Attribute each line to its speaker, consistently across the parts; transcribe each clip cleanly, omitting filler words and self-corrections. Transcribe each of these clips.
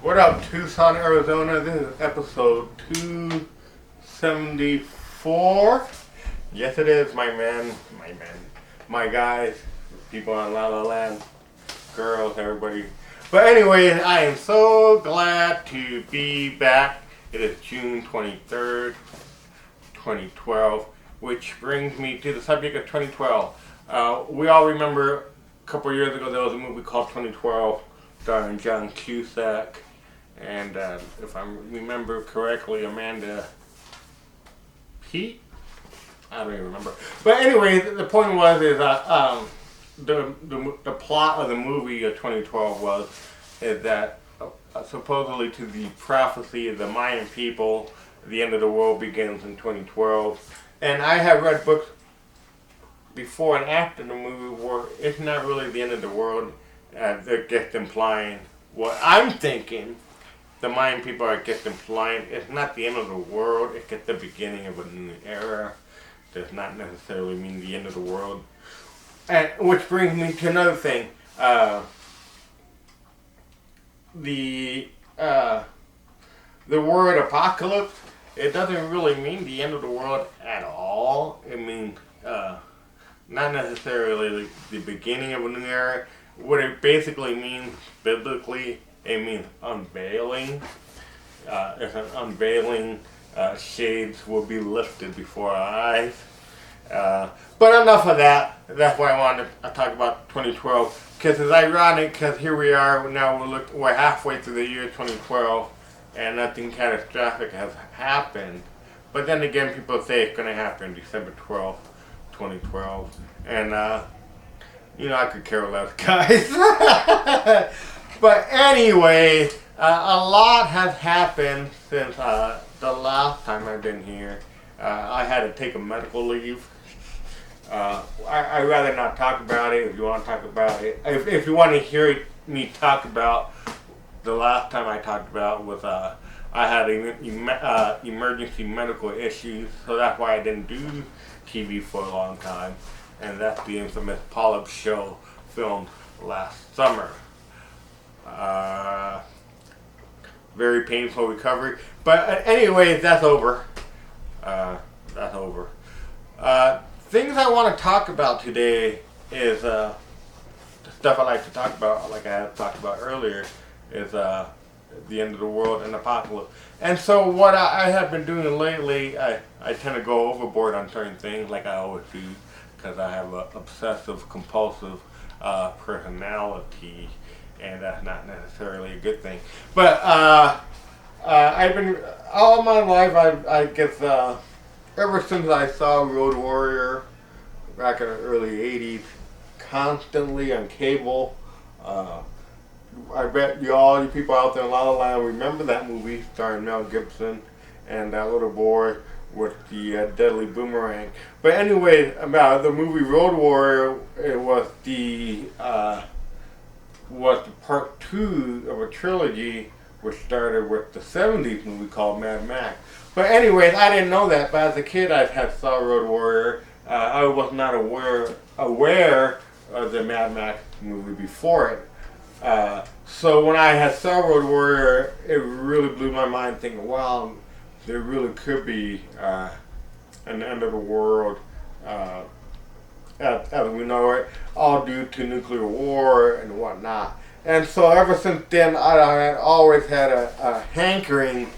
Speaker 1: What up, Tucson, Arizona? This is episode 274. Yes, it is, my guys, people on La La Land, girls, everybody. But anyway, I am so glad to be back. It is June 23rd, 2012, which brings me to the subject of 2012. We all remember a couple years ago there was a movie called 2012 starring John Cusack and, if I remember correctly, Amanda Peet? I don't even remember. But anyway, the point was is the plot of the movie of 2012 is that supposedly to the prophecy of the Mayan people, the end of the world begins in 2012. And I have read books before and after the movie where it's not really the end of the world. They're just implying what I'm thinking. The Mayan people are just implying it's not the end of the world, it's just the beginning of a new era. Does not necessarily mean the end of the world. And which brings me to another thing. The word apocalypse, it doesn't really mean the end of the world at all. It means not necessarily the beginning of a new era. What it basically means biblically, it means unveiling. It's an unveiling. Shades will be lifted before our eyes. But enough of that. That's why I wanted to talk about 2012. Because it's ironic, because here we are, now we're halfway through the year 2012, and nothing catastrophic has happened. But then again, people say it's going to happen December 12th, 2012. And, I could care less, guys. But anyway, a lot has happened since the last time I've been here. I had to take a medical leave. I'd rather not talk about it. If you want to talk about it, if you want to hear me talk about the last time I talked about was I had emergency medical issues, so that's why I didn't do TV for a long time, and that's the infamous Polyp Show filmed last summer. Very painful recovery, but anyways, that's over. Things I want to talk about today is the stuff I like to talk about, like I had talked about earlier, is the end of the world and apocalypse. And so what I have been doing lately, I tend to go overboard on certain things, like I always do, because I have an obsessive compulsive personality, and that's not necessarily a good thing. But I've been all my life. I guess ever since I saw Road Warrior back in the early '80s, constantly on cable. I bet all you people out there in La La Land remember that movie starring Mel Gibson and that little boy with the deadly boomerang. But anyway, about the movie Road Warrior, it was the part 2 of a trilogy which started with the 70s movie called Mad Max. But anyways, I didn't know that, but as a kid I had saw Road Warrior. I was not aware of the Mad Max movie before it. So when I had saw Road Warrior, it really blew my mind thinking, wow, there really could be an end of the world as we know it, all due to nuclear war and whatnot. And so ever since then, I had always had a hankering,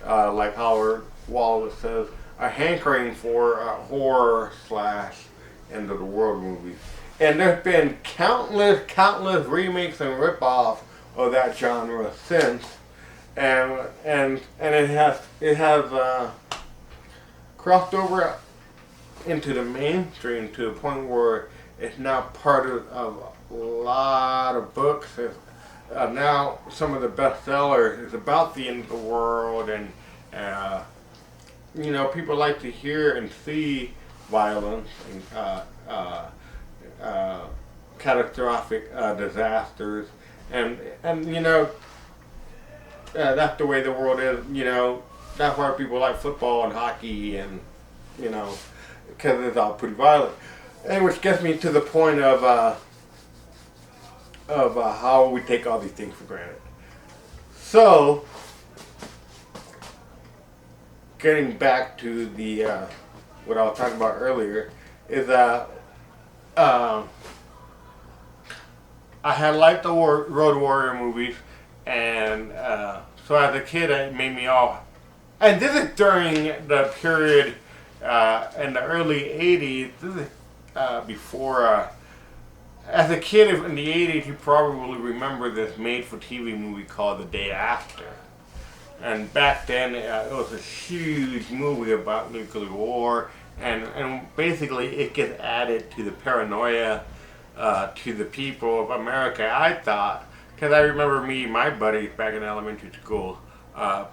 Speaker 1: like Howard Wallace says, a hankering for horror / end of the world movies. And there's been countless remakes and ripoffs of that genre since, and it has crossed over into the mainstream to the point where it's now part of a lot of books. Now some of the bestsellers is about the end of the world, and people like to hear and see violence and catastrophic disasters, and that's the way the world is. That's why people like football and hockey, and because it's all pretty violent. And which gets me to the point of how we take all these things for granted. So, getting back to the what I was talking about earlier is uh, I had liked the Road Warrior movies, and so as a kid, it made me all. And this is during the period in the early '80s. This is before. As a kid in the '80s, you probably remember this made-for-TV movie called The Day After. And back then, it was a huge movie about nuclear war, and basically it gets added to the paranoia to the people of America, I thought, because I remember me and my buddies back in elementary school,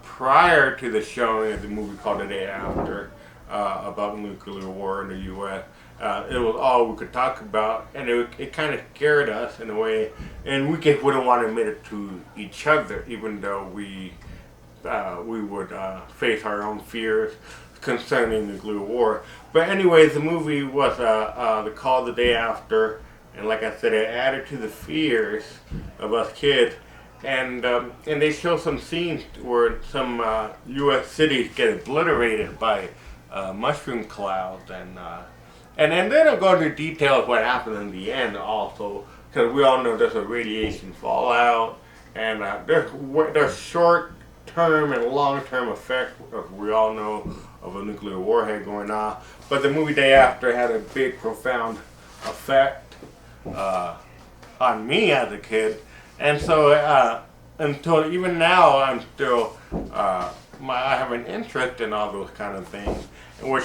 Speaker 1: prior to the showing of the movie called The Day After, about nuclear war in the U.S., it was all we could talk about, and it kind of scared us in a way, and wouldn't want to admit it to each other, even though we would face our own fears concerning nuclear war. But anyways, the movie was called The Day After, and like I said, it added to the fears of us kids. And they show some scenes where some U.S. cities get obliterated by mushroom clouds, and then they don't go into details what happened in the end also, because we all know there's a radiation fallout, and there's short-term and long-term effects, as we all know, of a nuclear warhead going off. But the movie Day After had a big, profound effect on me as a kid, and so until even now, I'm still I have an interest in all those kind of things, which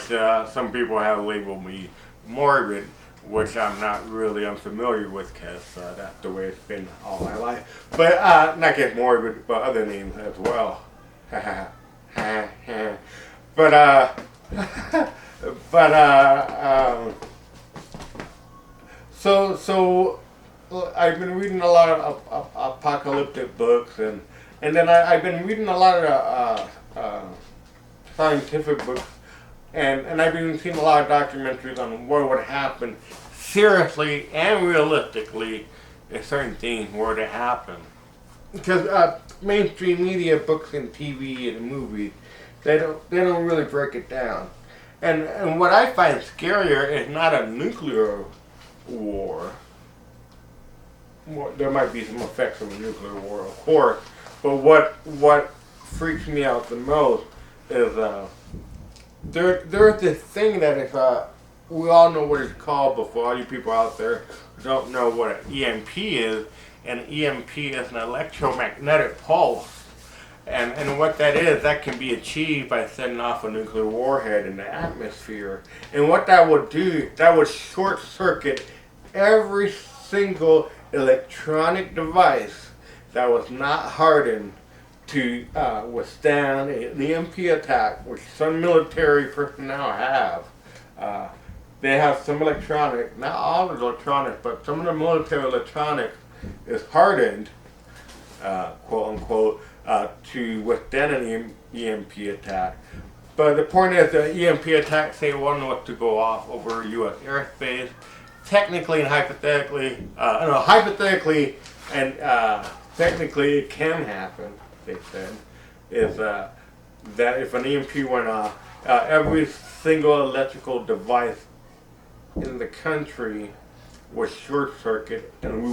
Speaker 1: some people have labeled me morbid, which I'm not really unfamiliar with, because that's the way it's been all my life. But not just morbid, but other names as well. but so I've been reading a lot of apocalyptic books, and then I've been reading a lot of scientific books, and I've been seeing a lot of documentaries on what would happen seriously and realistically if certain things were to happen. Because mainstream media, books and TV and movies, they don't really break it down. And what I find scarier is not a nuclear war. Well, there might be some effects of a nuclear war, of course, but what freaks me out the most is there's this thing that is we all know what it's called, but for all you people out there who don't know what an EMP is, an EMP is an electromagnetic pulse. And what that is, that can be achieved by setting off a nuclear warhead in the atmosphere. And what that would do, that would short circuit every single electronic device that was not hardened to withstand an EMP attack, which some military personnel have. They have some electronic, not all of the electronics, but some of the military electronics is hardened, quote unquote, to withstand an EMP attack. But the point is, the EMP attack, say one was to go off over U.S. airspace, technically and hypothetically, and technically it can happen, they said, is that if an EMP went off, every single electrical device in the country was short circuit, and we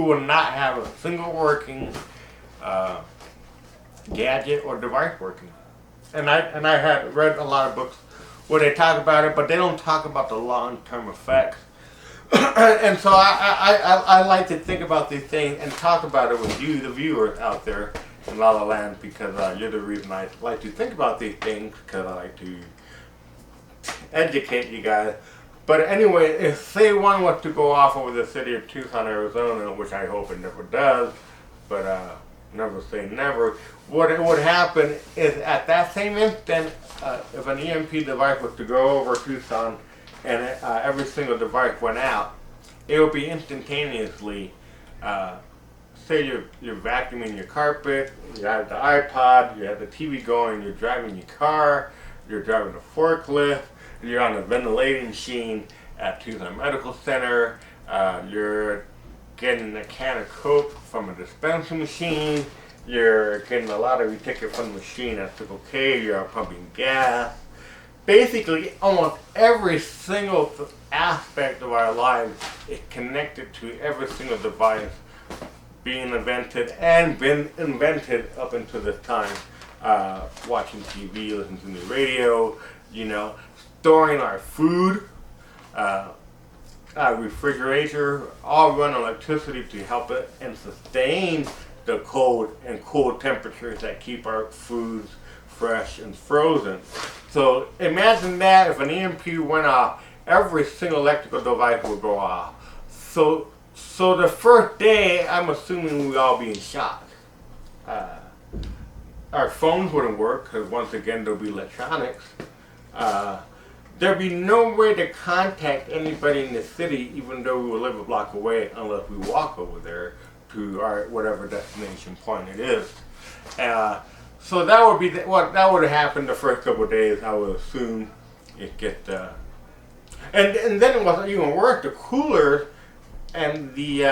Speaker 1: would not have a single working gadget or device working. And I had read a lot of books where they talk about it, but they don't talk about the long-term effects. And so I like to think about these things and talk about it with you, the viewers out there in La La Land, because you're the reason I like to think about these things, because I like to educate you guys. But anyway, if say one was to go off over the city of Tucson, Arizona, which I hope it never does, but never say never, what would happen is at that same instant, if an EMP device was to go over Tucson and every single device went out, it would be instantaneously, say you're vacuuming your carpet, you have the iPod, you have the TV going, you're driving your car, you're driving a forklift, you're on a ventilating machine at Tucson Medical Center, you're getting a can of Coke from a dispensing machine, you're getting a lottery ticket from the machine at Circle K, you're pumping gas. Basically, almost every single aspect of our lives is connected to every single device being invented and been invented up until this time. Watching TV, listening to the radio, storing our food, our refrigerator, all run on electricity to help it and sustain the cold and cool temperatures that keep our foods fresh and frozen. So imagine that if an EMP went off, every single electrical device would go off. So the first day, I'm assuming we'd all be in shock. Our phones wouldn't work because once again there'll be electronics. There'd be no way to contact anybody in the city, even though we would live a block away, unless we walk over there to our whatever destination point it is. So that would be that would have happened the first couple of days. I would assume it get and then it wasn't even worse. The coolers and the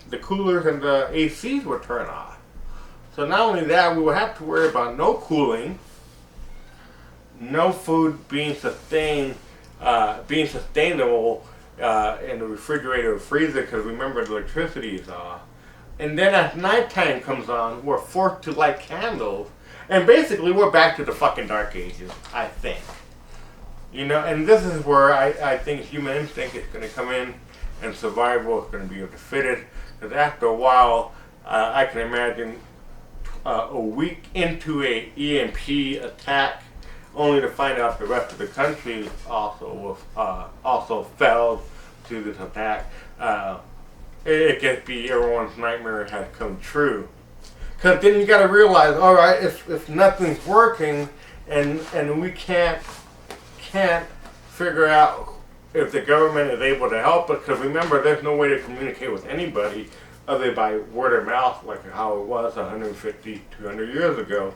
Speaker 1: ACs would turn off. So not only that, we would have to worry about no cooling, no food being sustainable in the refrigerator or freezer, because remember the electricity is off. And then as nighttime comes on, we're forced to light candles, and basically we're back to the fucking dark ages, I think. And this is where I think human instinct is going to come in, and survival is going to be defeated, because after a while, I can imagine a week into a EMP attack, only to find out the rest of the country also fell to this attack. It can be everyone's nightmare has come true. Because then you got to realize, all right, if nothing's working and we can't figure out if the government is able to help us, because remember, there's no way to communicate with anybody other by word of mouth, like how it was 150, 200 years ago.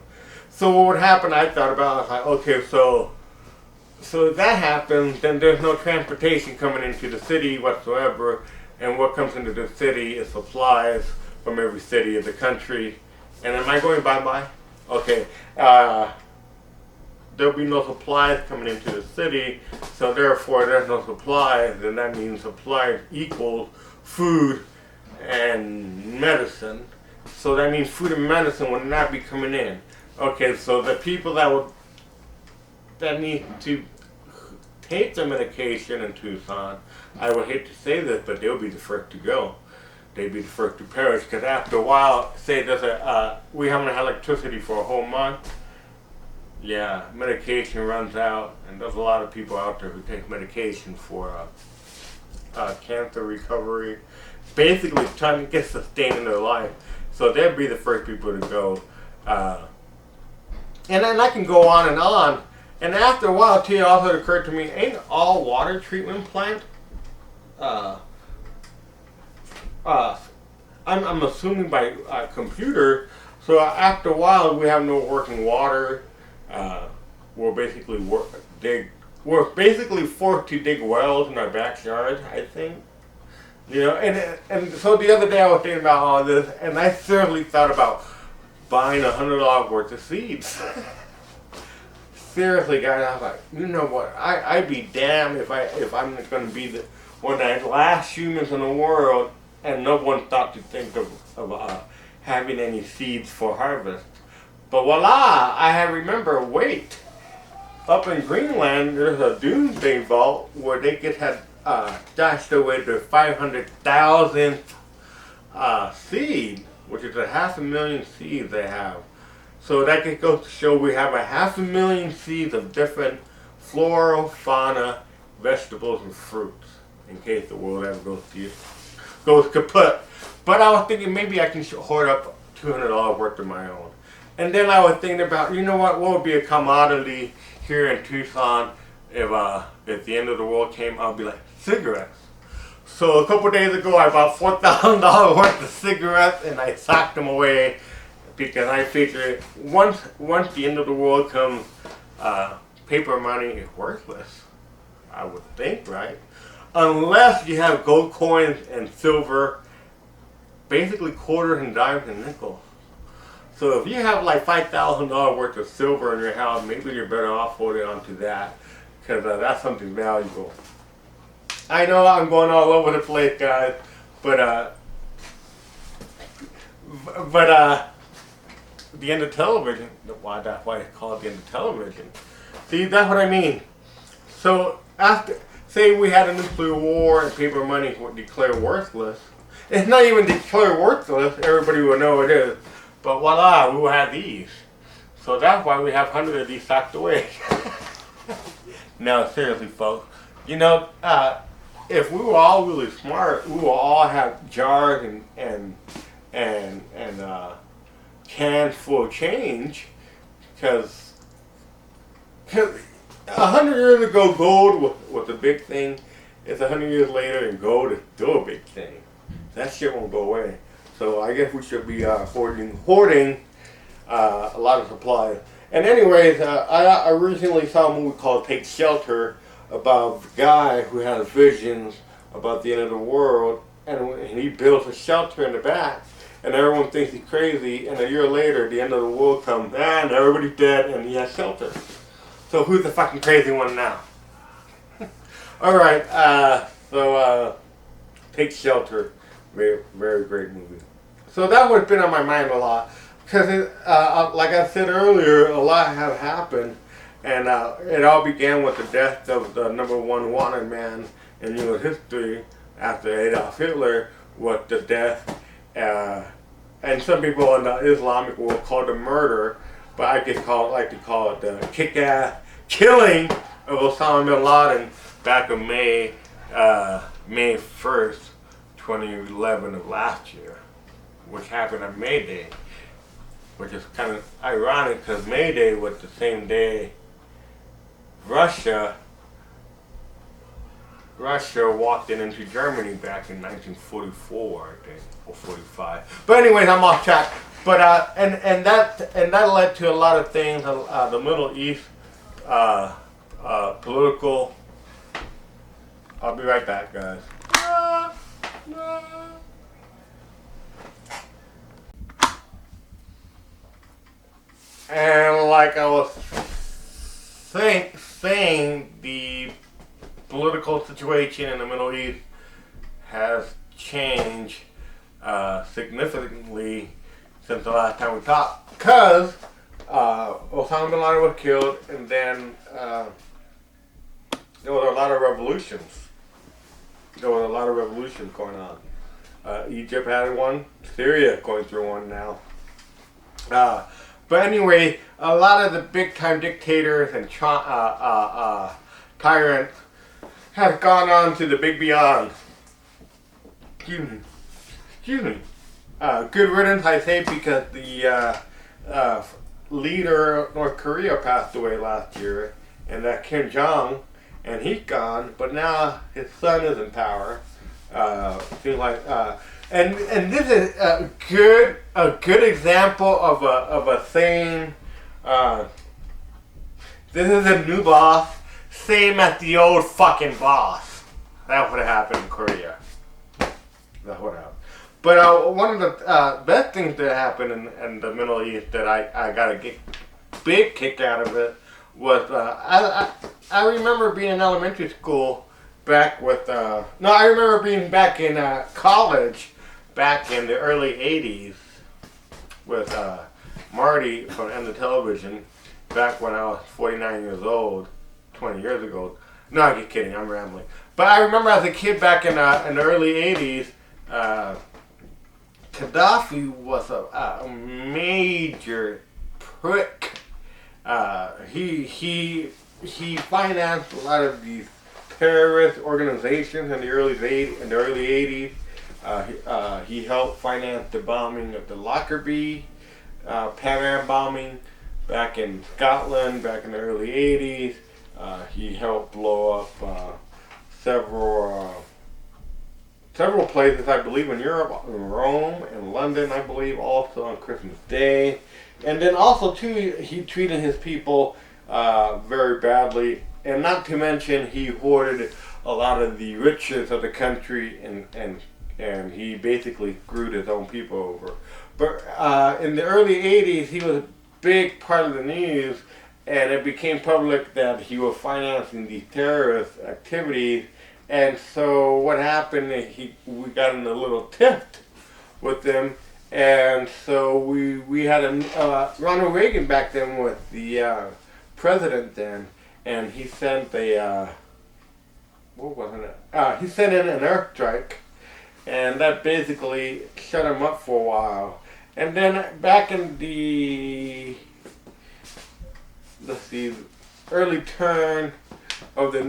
Speaker 1: So what would happen, I thought about, I was like, okay, so if that happens, then there's no transportation coming into the city whatsoever, and what comes into the city is supplies from every city of the country. And am I going bye-bye? Okay, there'll be no supplies coming into the city, so therefore there's no supplies, and that means supplies equals food and medicine. So that means food and medicine will not be coming in. Okay, so the people that need to take the medication in Tucson, I would hate to say this, but they'll be the first to go. They'd be the first to perish, because after a while, say we haven't had electricity for a whole month, yeah, medication runs out, and there's a lot of people out there who take medication for cancer recovery, basically trying to get sustained in their life. So they'd be the first people to go. And then I can go on. And after a while, too, it also occurred to me, ain't all water treatment plants, I'm assuming by computer, so after a while we have no working water. We're basically forced to dig wells in our backyard, I think. And so the other day I was thinking about all this, and I seriously thought about buying $100 worth of seeds. Seriously, guys, I was like, you know what? I'd be damned if I'm going to be one of the last humans in the world, and no one thought to think of having any seeds for harvest. But voila! I remember. Wait, up in Greenland, there's a doomsday vault where they had stashed away their 500,000th seed, which is 500,000 seeds they have. So that just goes to show we have 500,000 seeds of different floral, fauna, vegetables, and fruits, in case the world ever goes kaput. But I was thinking maybe I can hoard up $200 worth of my own. And then I was thinking about, what would be a commodity here in Tucson if the end of the world came? I'll be like, cigarettes. So a couple days ago, I bought $4,000 worth of cigarettes, and I socked them away, because I figured once the end of the world comes, paper money is worthless. I would think, right? Unless you have gold coins and silver basically quarters and dimes and nickels. So if you have like $5,000 worth of silver in your house, maybe you're better off holding on to that, because that's something valuable. I know I'm going all over the place, guys, but the end of television. Why that's why it's called the end of television. See, that's what I mean. So after, say we had a nuclear war and paper money would declare worthless. It's not even declared worthless. Everybody will know it is. But voila, we will have these. So that's why we have hundreds of these stocked away. No, seriously, folks. You know, if we were all really smart, we will all have jars and cans full of change, because 100 years ago gold was a big thing. It's 100 years later and gold is still a big thing. That shit won't go away. So I guess we should be hoarding a lot of supplies. And anyways, I recently saw a movie called Take Shelter about a guy who has visions about the end of the world, and he builds a shelter in the back, and everyone thinks he's crazy, and a year later the end of the world comes, and everybody's dead, and he has shelter. So who's the fucking crazy one now? Alright, Take Shelter. Very, very great movie. So that would have been on my mind a lot. Because, like I said earlier, a lot have happened. And it all began with the death of the #1 wanted man in U.S. history after Adolf Hitler, with the death, and some people in the Islamic world call it a murder, but I just like to call it the kick-ass killing of Osama bin Laden back in May 1st, 2011 of last year, which happened on May Day, which is kind of ironic because May Day was the same day Russia walked into Germany back in 1944, I think, or 45. But anyways, I'm off track. But and that led to a lot of things. The Middle East, political. I'll be right back, guys. And like I was saying, the political situation in the Middle East has changed significantly since the last time we talked, because Osama bin Laden was killed, and then there was a lot of revolutions. There was a lot of revolutions going on. Egypt had one. Syria going through one now. But anyway, a lot of the big-time dictators and tyrants have gone on to the big beyond. Excuse me. Good riddance, I say, because the leader of North Korea passed away last year, and that Kim Jong, and he's gone, but now his son is in power. Seems like, and this is a good example of a thing. This is a new boss, same as the old fucking boss. That's what happened in Korea. That's what happened. But one of the best things that happened in the Middle East that I got a big kick out of it was I remember being in elementary school back with I remember being back in college back in the early 80s with Marty from End of Television, back when I was 49 years old, 20 years ago. No, I'm just kidding, I'm rambling. But I remember as a kid back in the early 80s, Gaddafi was a major prick. He financed a lot of these terrorist organizations in the early 80s. He helped finance the bombing of the Lockerbie, Pan Am bombing back in Scotland back in the early 80s. He helped blow up several places, I believe, in Europe, in Rome and London, I believe, also on Christmas Day. And then also, too, he treated his people very badly. And not to mention, he hoarded a lot of the riches of the country and and he basically screwed his own people over. But in the early 80s, he was a big part of the news, and it became public that he was financing these terrorist activities. And so what happened, we got in a little tiff with them, and so we had Ronald Reagan back then was the president then, and he sent what wasn't it? He sent in an airstrike, and that basically shut him up for a while. And then back in the early turn of the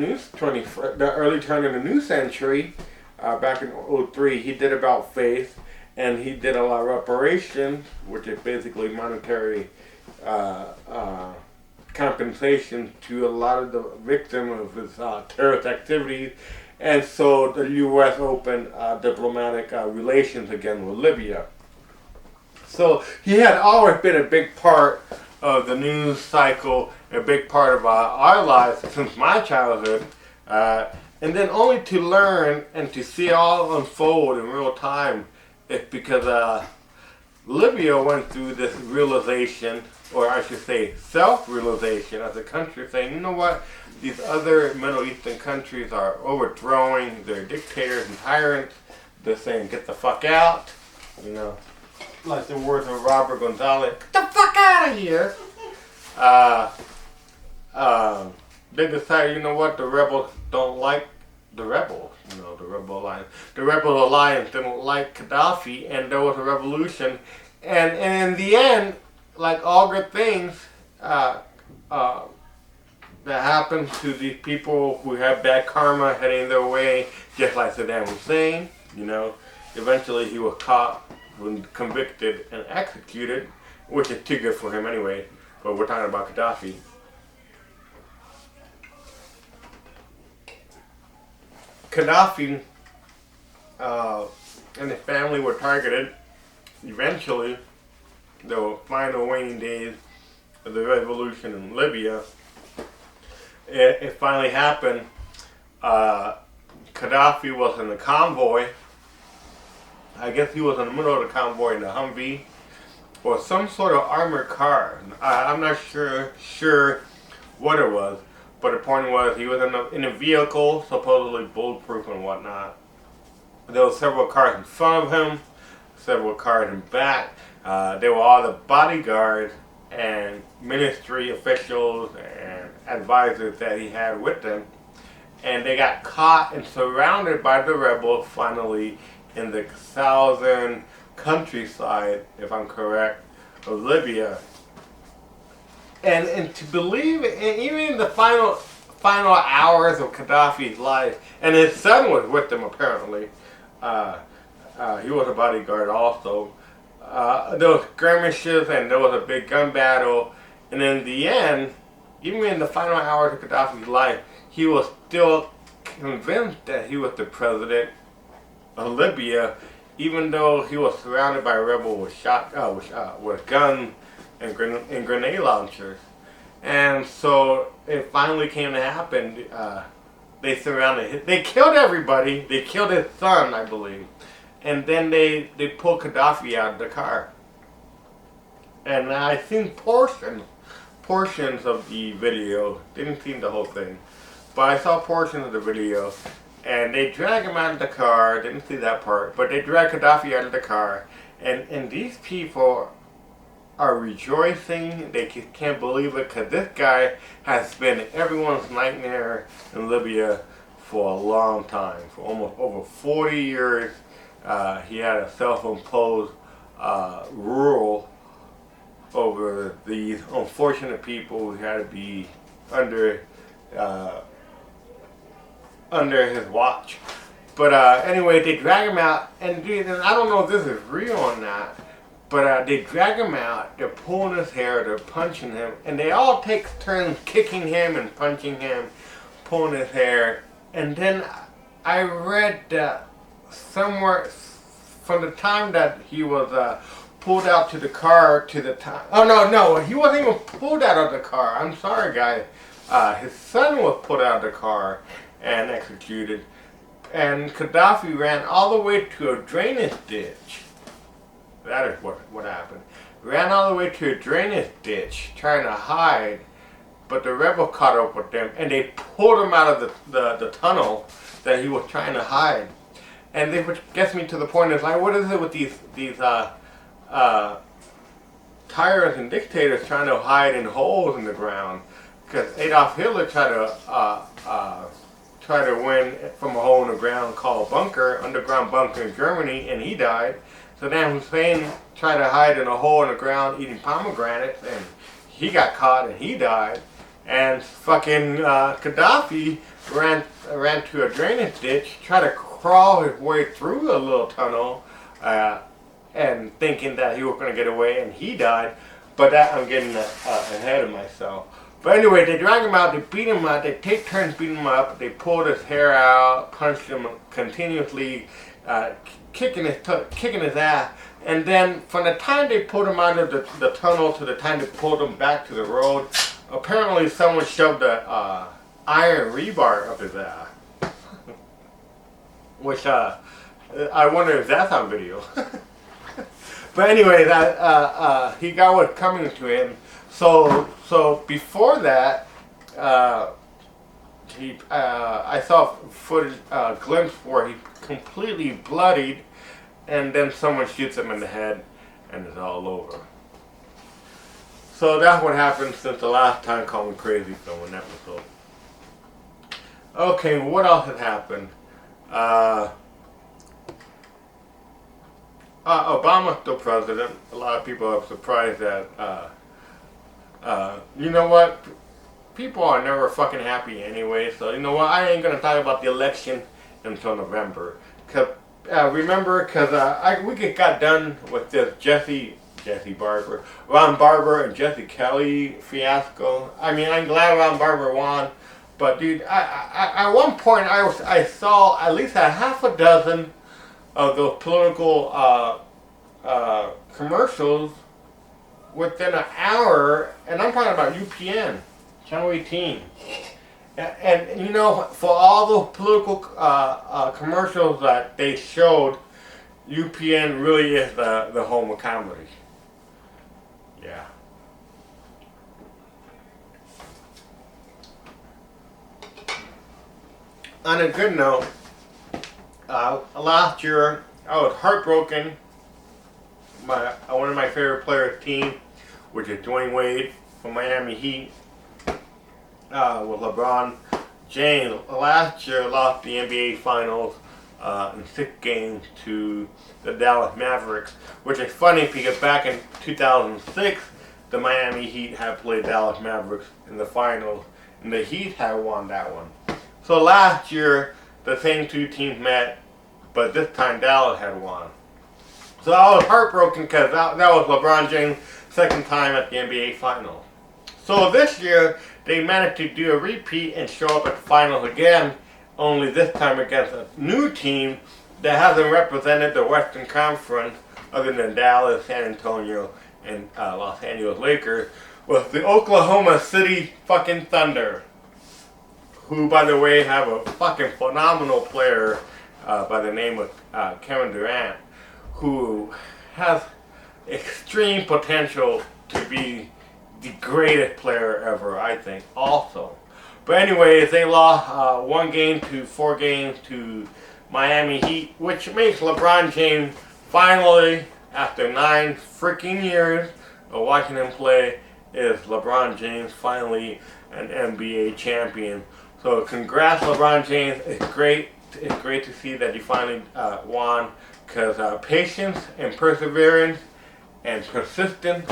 Speaker 1: early turn of the new century, back in '03, he did About Face, and he did a lot of reparations, which is basically monetary compensation to a lot of the victims of his terrorist activities. And so the U.S. opened diplomatic relations again with Libya. So he had always been a big part of the news cycle, a big part of our lives since my childhood. And then only to learn and to see it all unfold in real time is because Libya went through this realization, or I should say self-realization as a country, saying, you know what, these other Middle Eastern countries are overthrowing their dictators and tyrants. They're saying, get the fuck out, you know, like the words of Robert Gonzalez, get the fuck out of here. They decided, you know what, the rebels don't like the rebels, you know, the Rebel Alliance. The Rebel Alliance didn't like Gaddafi, and there was a revolution. And in the end, like all good things that happen to these people who have bad karma heading their way, just like Saddam Hussein, you know, eventually he was caught, convicted, and executed, which is too good for him anyway, but we're talking about Gaddafi. Gaddafi and his family were targeted. Eventually, the final waning days of the revolution in Libya, it finally happened. Gaddafi was in the convoy. I guess he was in the middle of the convoy in the Humvee or some sort of armored car. I'm not sure what it was, but the point was he was in a vehicle, supposedly bulletproof and whatnot. There were several cars in front of him, several cars in back. They were all the bodyguards and ministry officials and advisors that he had with them. And they got caught and surrounded by the rebels finally in the southern countryside, if I'm correct, of Libya. And to believe, and even in the final hours of Gaddafi's life, and his son was with them apparently. He was a bodyguard also. There was skirmishes and there was a big gun battle, and in the end, even in the final hours of Gaddafi's life, he was still convinced that he was the president of Libya, even though he was surrounded by rebels with guns and grenade launchers. And so it finally came to happen. They killed everybody. They killed his son, I believe. And then they pulled Gaddafi out of the car. And I seen portions of the video. Didn't see the whole thing. But I saw portions of the video. And they drag him out of the car. Didn't see that part. But they drag Gaddafi out of the car. And these people are rejoicing. They can't believe it because this guy has been everyone's nightmare in Libya for a long time. For almost over 40 years. He had a self-imposed rule over these unfortunate people who had to be under his watch. But anyway, they drag him out, and I don't know if this is real or not, but they drag him out, they're pulling his hair, they're punching him, and they all take turns kicking him and punching him, pulling his hair. And then I read that somewhere from the time that he was pulled out to the car to the time. Oh no, he wasn't even pulled out of the car. I'm sorry, guys. His son was pulled out of the car and executed. and Gaddafi ran all the way to a drainage ditch. That is what happened. Ran all the way to a drainage ditch trying to hide, but the rebel caught up with them and they pulled him out of the tunnel that he was trying to hide. And which gets me to the point is like, what is it with these tyrants and dictators trying to hide in holes in the ground? Because Adolf Hitler tried to win from a hole in the ground called bunker, underground bunker in Germany, and he died. Saddam Hussein tried to hide in a hole in the ground eating pomegranates, and he got caught and he died. And fucking Gaddafi ran to a drainage ditch, tried to crawl his way through a little tunnel, and thinking that he was going to get away, and he died. But that I'm getting ahead of myself. But anyway, they drag him out, they beat him up, they take turns beating him up, they pulled his hair out, punched him continuously, kicking his ass. And then from the time they pulled him out of the tunnel to the time they pulled him back to the road, apparently someone shoved a iron rebar up his ass. Which, I wonder if that's on video. But anyway, he got what's coming to him. So before that, I saw footage, glimpse where he completely bloodied, and then someone shoots him in the head, and it's all over. So that's what happened since the last time Call Me Crazy film an episode. Okay, what else has happened? Obama's still president. A lot of people are surprised that, you know what? People are never fucking happy anyway, so you know what? I ain't gonna talk about the election until November. Remember, we got done with this Ron Barber and Jesse Kelly fiasco. I mean, I'm glad Ron Barber won, but dude, at one point I saw at least a half a dozen of those political commercials within an hour, and I'm talking about UPN, Channel 18. And you know, for all the political commercials that they showed, UPN really is the home of comedy. Yeah. On a good note, last year I was heartbroken. One of my favorite players' team, which is Dwayne Wade from Miami Heat, with LeBron James, last year lost the NBA Finals in 6 games to the Dallas Mavericks, which is funny because back in 2006, the Miami Heat had played Dallas Mavericks in the finals, and the Heat had won that one. So last year, the same two teams met, but this time Dallas had won. So I was heartbroken because that was LeBron James' second time at the NBA Finals. So this year, they managed to do a repeat and show up at the finals again, only this time against a new team that hasn't represented the Western Conference other than Dallas, San Antonio, and Los Angeles Lakers, was the Oklahoma City fucking Thunder, who, by the way, have a fucking phenomenal player by the name of Kevin Durant, who has extreme potential to be the greatest player ever, I think, also. But anyways, they lost 1 game to 4 games to Miami Heat, which makes LeBron James finally, after 9 freaking years of watching him play, is LeBron James finally an NBA champion. So congrats, LeBron James. It's great to see that you finally won, because patience and perseverance and persistence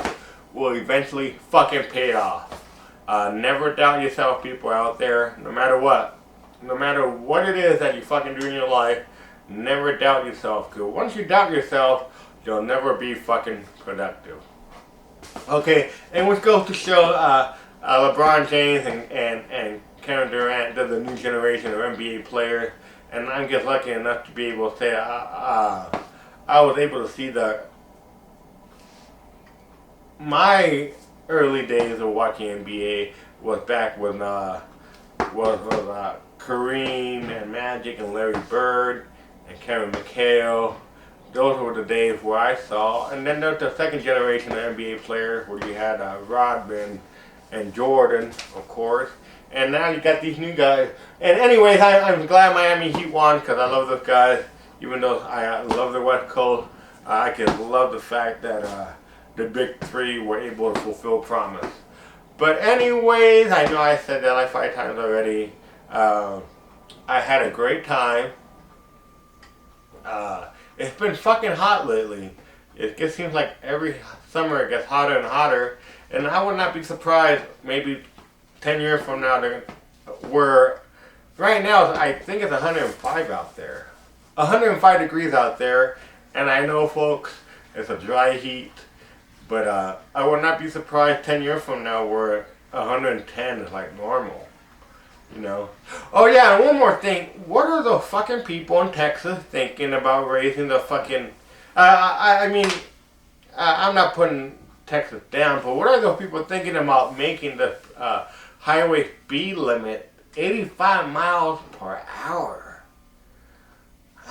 Speaker 1: will eventually fucking pay off. Never doubt yourself, people out there, no matter what. No matter what it is that you fucking do in your life, never doubt yourself, because once you doubt yourself, you'll never be fucking productive. Okay, and which goes to show LeBron James and Kevin Durant, they're the new generation of NBA players, and I'm just lucky enough to be able to say I was able to see my early days of watching NBA was back when was Kareem and Magic and Larry Bird and Kevin McHale. Those were the days where I saw. And then there's the second generation of NBA players where you had Rodman and Jordan, of course. And now you got these new guys. And anyways, I'm glad Miami Heat won because I love those guys. Even though I love the West Coast, I can love the fact that the big three were able to fulfill promise. But anyways, I know I said that like 5 times already. I had a great time. It's been fucking hot lately. It just seems like every summer it gets hotter and hotter. And I would not be surprised maybe 10 years from now where right now I think it's 105 out there. 105 degrees out there. And I know, folks, it's a dry heat. But I would not be surprised 10 years from now where 110 is like normal. You know. Oh yeah, and one more thing. What are the fucking people in Texas thinking about raising the fucking... I mean, I'm not putting Texas down, but what are those people thinking about making the highway speed limit 85 miles per hour?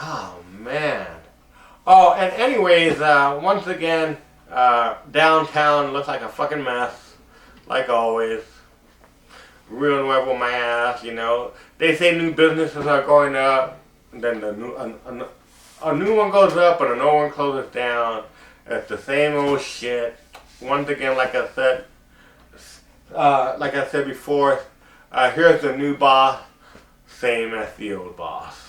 Speaker 1: Oh, man. Oh, and anyways, once again, downtown looks like a fucking mess, like always. Real Nuevo my ass, you know. They say new businesses are going up, and then a new one goes up and an old one closes down. It's the same old shit. Once again, like I said before, here's the new boss, same as the old boss.